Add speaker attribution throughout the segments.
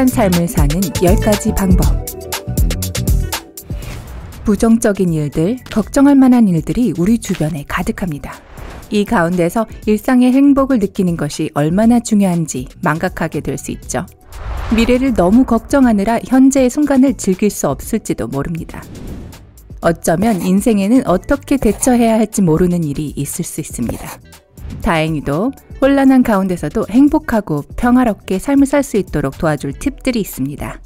Speaker 1: 행복한 삶을 사는 10가지 방법. 부정적인 일들, 걱정할 만한 일들이 우리 주변에 가득합니다. 이 가운데서 일상의 행복을 느끼는 것이 얼마나 중요한지 망각하게 될 수 있죠. 미래를 너무 걱정하느라 현재의 순간을 즐길 수 없을지도 모릅니다. 어쩌면 인생에는 어떻게 대처해야 할지 모르는 일이 있을 수 있습니다. 다행히도 혼란한 가운데서도 행복하고 평화롭게 삶을 살 수 있도록 도와줄 팁들이 있습니다.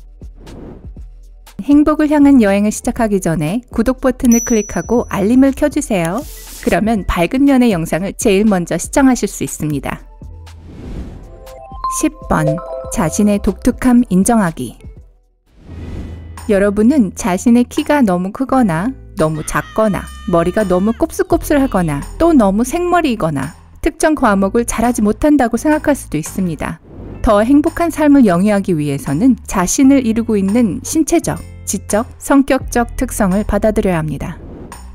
Speaker 1: 행복을 향한 여행을 시작하기 전에 구독 버튼을 클릭하고 알림을 켜주세요. 그러면 밝은 면의 영상을 제일 먼저 시청하실 수 있습니다. 10번. 자신의 독특함 인정하기. 여러분은 자신의 키가 너무 크거나 너무 작거나 머리가 너무 곱슬곱슬하거나 또 너무 생머리이거나 특정 과목을 잘하지 못한다고 생각할 수도 있습니다. 더 행복한 삶을 영위하기 위해서는 자신을 이루고 있는 신체적, 지적, 성격적 특성을 받아들여야 합니다.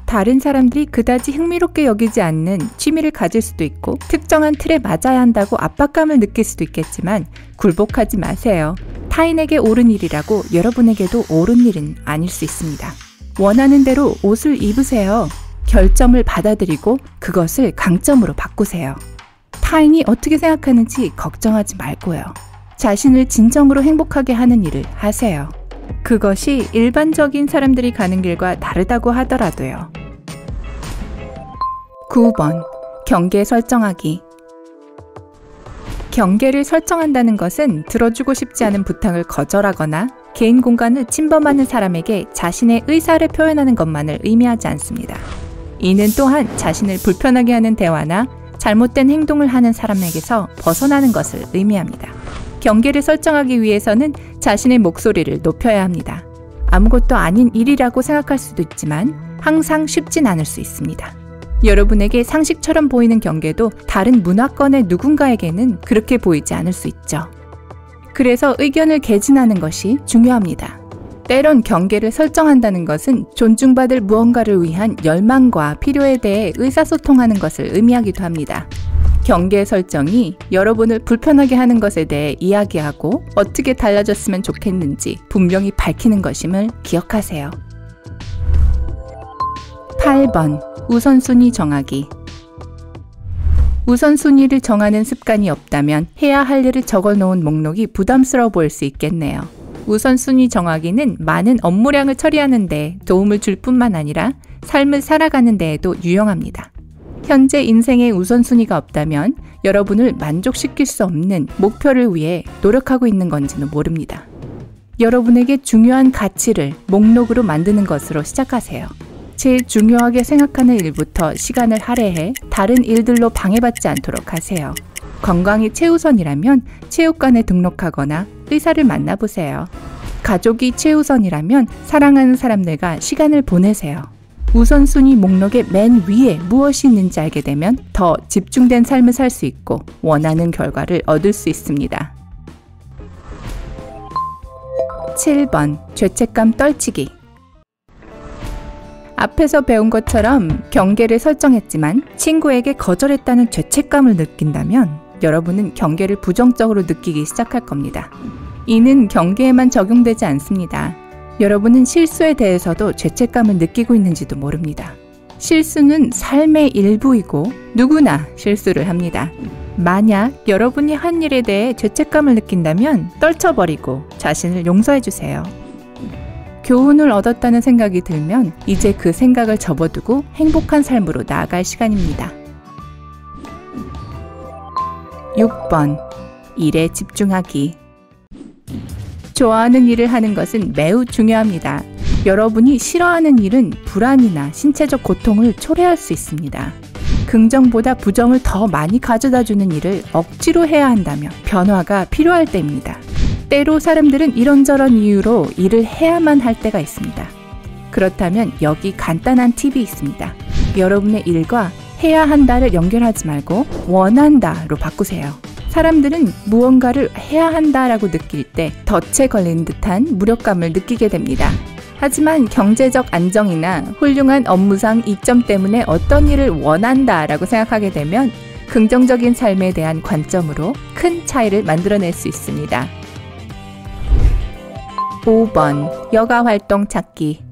Speaker 1: 다른 사람들이 그다지 흥미롭게 여기지 않는 취미를 가질 수도 있고 특정한 틀에 맞아야 한다고 압박감을 느낄 수도 있겠지만 굴복하지 마세요. 타인에게 옳은 일이라고 여러분에게도 옳은 일은 아닐 수 있습니다. 원하는 대로 옷을 입으세요. 결점을 받아들이고 그것을 강점으로 바꾸세요. 타인이 어떻게 생각하는지 걱정하지 말고요. 자신을 진정으로 행복하게 하는 일을 하세요. 그것이 일반적인 사람들이 가는 길과 다르다고 하더라도요. 9번. 경계 설정하기. 경계를 설정한다는 것은 들어주고 싶지 않은 부탁을 거절하거나 개인 공간을 침범하는 사람에게 자신의 의사를 표현하는 것만을 의미하지 않습니다. 이는 또한 자신을 불편하게 하는 대화나 잘못된 행동을 하는 사람에게서 벗어나는 것을 의미합니다. 경계를 설정하기 위해서는 자신의 목소리를 높여야 합니다. 아무것도 아닌 일이라고 생각할 수도 있지만 항상 쉽진 않을 수 있습니다. 여러분에게 상식처럼 보이는 경계도 다른 문화권의 누군가에게는 그렇게 보이지 않을 수 있죠. 그래서 의견을 개진하는 것이 중요합니다. 때론 경계를 설정한다는 것은 존중받을 무언가를 위한 열망과 필요에 대해 의사소통하는 것을 의미하기도 합니다. 경계 설정이 여러분을 불편하게 하는 것에 대해 이야기하고 어떻게 달라졌으면 좋겠는지 분명히 밝히는 것임을 기억하세요. 8번. 우선순위 정하기. 우선순위를 정하는 습관이 없다면 해야 할 일을 적어놓은 목록이 부담스러워 보일 수 있겠네요. 우선순위 정하기는 많은 업무량을 처리하는 데 도움을 줄 뿐만 아니라 삶을 살아가는 데에도 유용합니다. 현재 인생의 우선순위가 없다면 여러분을 만족시킬 수 없는 목표를 위해 노력하고 있는 건지는 모릅니다. 여러분에게 중요한 가치를 목록으로 만드는 것으로 시작하세요. 제일 중요하게 생각하는 일부터 시간을 할애해 다른 일들로 방해받지 않도록 하세요. 건강이 최우선이라면 체육관에 등록하거나 의사를 만나보세요. 가족이 최우선이라면 사랑하는 사람들과 시간을 보내세요. 우선순위 목록의 맨 위에 무엇이 있는지 알게 되면 더 집중된 삶을 살 수 있고 원하는 결과를 얻을 수 있습니다. 7번. 죄책감 떨치기. 앞에서 배운 것처럼 경계를 설정했지만 친구에게 거절했다는 죄책감을 느낀다면 여러분은 경계를 부정적으로 느끼기 시작할 겁니다. 이는 경계에만 적용되지 않습니다. 여러분은 실수에 대해서도 죄책감을 느끼고 있는지도 모릅니다. 실수는 삶의 일부이고 누구나 실수를 합니다. 만약 여러분이 한 일에 대해 죄책감을 느낀다면 떨쳐버리고 자신을 용서해주세요. 교훈을 얻었다는 생각이 들면 이제 그 생각을 접어두고 행복한 삶으로 나아갈 시간입니다. 6번. 일에 집중하기. 좋아하는 일을 하는 것은 매우 중요합니다. 여러분이 싫어하는 일은 불안이나 신체적 고통을 초래할 수 있습니다. 긍정보다 부정을 더 많이 가져다주는 일을 억지로 해야 한다면 변화가 필요할 때입니다. 때로 사람들은 이런저런 이유로 일을 해야만 할 때가 있습니다. 그렇다면 여기 간단한 팁이 있습니다. 여러분의 일과 해야 한다를 연결하지 말고 원한다로 바꾸세요. 사람들은 무언가를 해야 한다라고 느낄 때 덫에 걸린 듯한 무력감을 느끼게 됩니다. 하지만 경제적 안정이나 훌륭한 업무상 이점 때문에 어떤 일을 원한다라고 생각하게 되면 긍정적인 삶에 대한 관점으로 큰 차이를 만들어낼 수 있습니다. 5번. 여가 활동 찾기.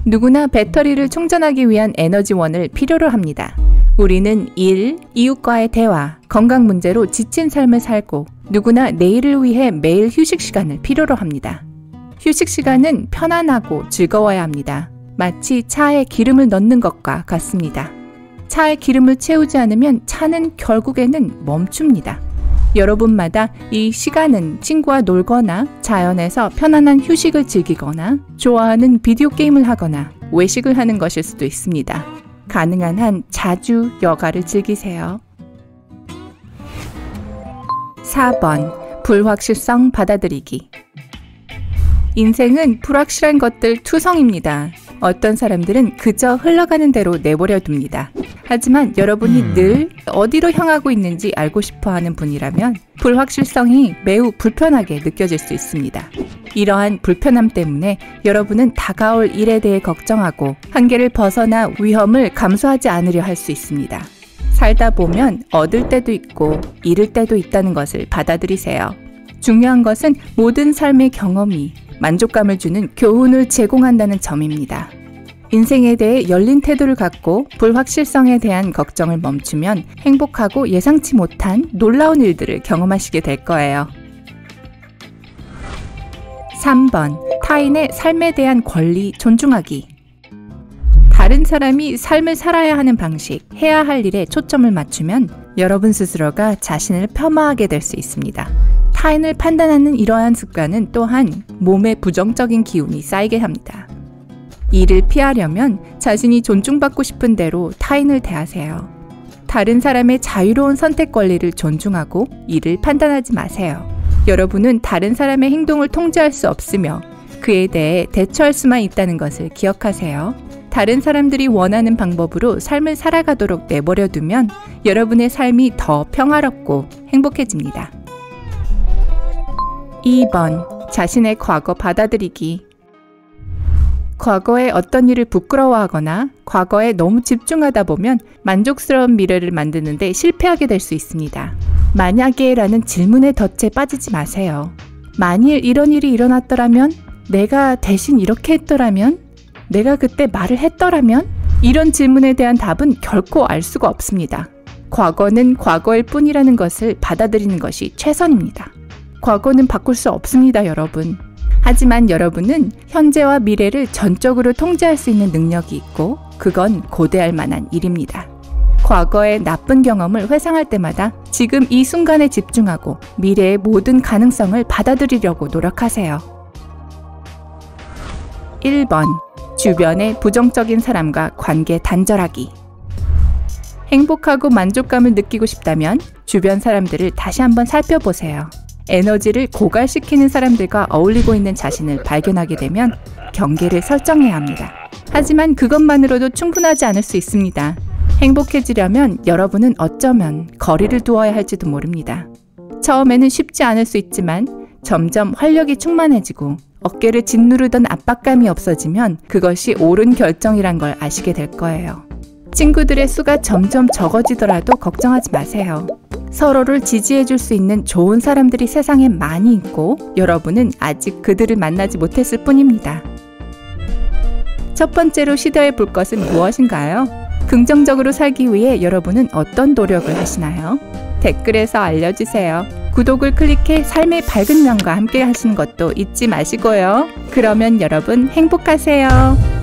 Speaker 1: 누구나 배터리를 충전하기 위한 에너지원을 필요로 합니다. 우리는 일, 이웃과의 대화, 건강 문제로 지친 삶을 살고 누구나 내일을 위해 매일 휴식 시간을 필요로 합니다. 휴식 시간은 편안하고 즐거워야 합니다. 마치 차에 기름을 넣는 것과 같습니다. 차에 기름을 채우지 않으면 차는 결국에는 멈춥니다. 여러분마다 이 시간은 친구와 놀거나 자연에서 편안한 휴식을 즐기거나 좋아하는 비디오 게임을 하거나 외식을 하는 것일 수도 있습니다. 가능한 한 자주 여가를 즐기세요. 4번. 불확실성 받아들이기. 인생은 불확실한 것들 투성입니다. 어떤 사람들은 그저 흘러가는 대로 내버려 둡니다. 하지만 여러분이 늘 어디로 향하고 있는지 알고 싶어하는 분이라면 불확실성이 매우 불편하게 느껴질 수 있습니다. 이러한 불편함 때문에 여러분은 다가올 일에 대해 걱정하고 한계를 벗어나 위험을 감수하지 않으려 할 수 있습니다. 살다 보면 얻을 때도 있고 잃을 때도 있다는 것을 받아들이세요. 중요한 것은 모든 삶의 경험이 만족감을 주는 교훈을 제공한다는 점입니다. 인생에 대해 열린 태도를 갖고 불확실성에 대한 걱정을 멈추면 행복하고 예상치 못한 놀라운 일들을 경험하시게 될 거예요. 3번. 타인의 삶에 대한 권리 존중하기. 다른 사람이 삶을 살아야 하는 방식, 해야 할 일에 초점을 맞추면 여러분 스스로가 자신을 폄하하게 될 수 있습니다. 타인을 판단하는 이러한 습관은 또한 몸에 부정적인 기운이 쌓이게 합니다. 이를 피하려면 자신이 존중받고 싶은 대로 타인을 대하세요. 다른 사람의 자유로운 선택 권리를 존중하고 이를 판단하지 마세요. 여러분은 다른 사람의 행동을 통제할 수 없으며 그에 대해 대처할 수만 있다는 것을 기억하세요. 다른 사람들이 원하는 방법으로 삶을 살아가도록 내버려두면 여러분의 삶이 더 평화롭고 행복해집니다. 2번. 자신의 과거 받아들이기. 과거의 어떤 일을 부끄러워하거나 과거에 너무 집중하다 보면 만족스러운 미래를 만드는 데 실패하게 될 수 있습니다. 만약에 라는 질문의 덫에 빠지지 마세요. 만일 이런 일이 일어났더라면? 내가 대신 이렇게 했더라면? 내가 그때 말을 했더라면? 이런 질문에 대한 답은 결코 알 수가 없습니다. 과거는 과거일 뿐이라는 것을 받아들이는 것이 최선입니다. 과거는 바꿀 수 없습니다, 여러분. 하지만 여러분은 현재와 미래를 전적으로 통제할 수 있는 능력이 있고 그건 고대할 만한 일입니다. 과거의 나쁜 경험을 회상할 때마다 지금 이 순간에 집중하고 미래의 모든 가능성을 받아들이려고 노력하세요. 1번. 주변의 부정적인 사람과 관계 단절하기. 행복하고 만족감을 느끼고 싶다면 주변 사람들을 다시 한번 살펴보세요. 에너지를 고갈시키는 사람들과 어울리고 있는 자신을 발견하게 되면 경계를 설정해야 합니다. 하지만 그것만으로도 충분하지 않을 수 있습니다. 행복해지려면 여러분은 어쩌면 거리를 두어야 할지도 모릅니다. 처음에는 쉽지 않을 수 있지만 점점 활력이 충만해지고 어깨를 짓누르던 압박감이 없어지면 그것이 옳은 결정이란 걸 아시게 될 거예요. 친구들의 수가 점점 적어지더라도 걱정하지 마세요. 서로를 지지해줄 수 있는 좋은 사람들이 세상에 많이 있고 여러분은 아직 그들을 만나지 못했을 뿐입니다. 첫 번째로 시도해 볼 것은 무엇인가요? 긍정적으로 살기 위해 여러분은 어떤 노력을 하시나요? 댓글에서 알려주세요. 구독을 클릭해 삶의 밝은 면과 함께 하시는 것도 잊지 마시고요. 그러면 여러분 행복하세요.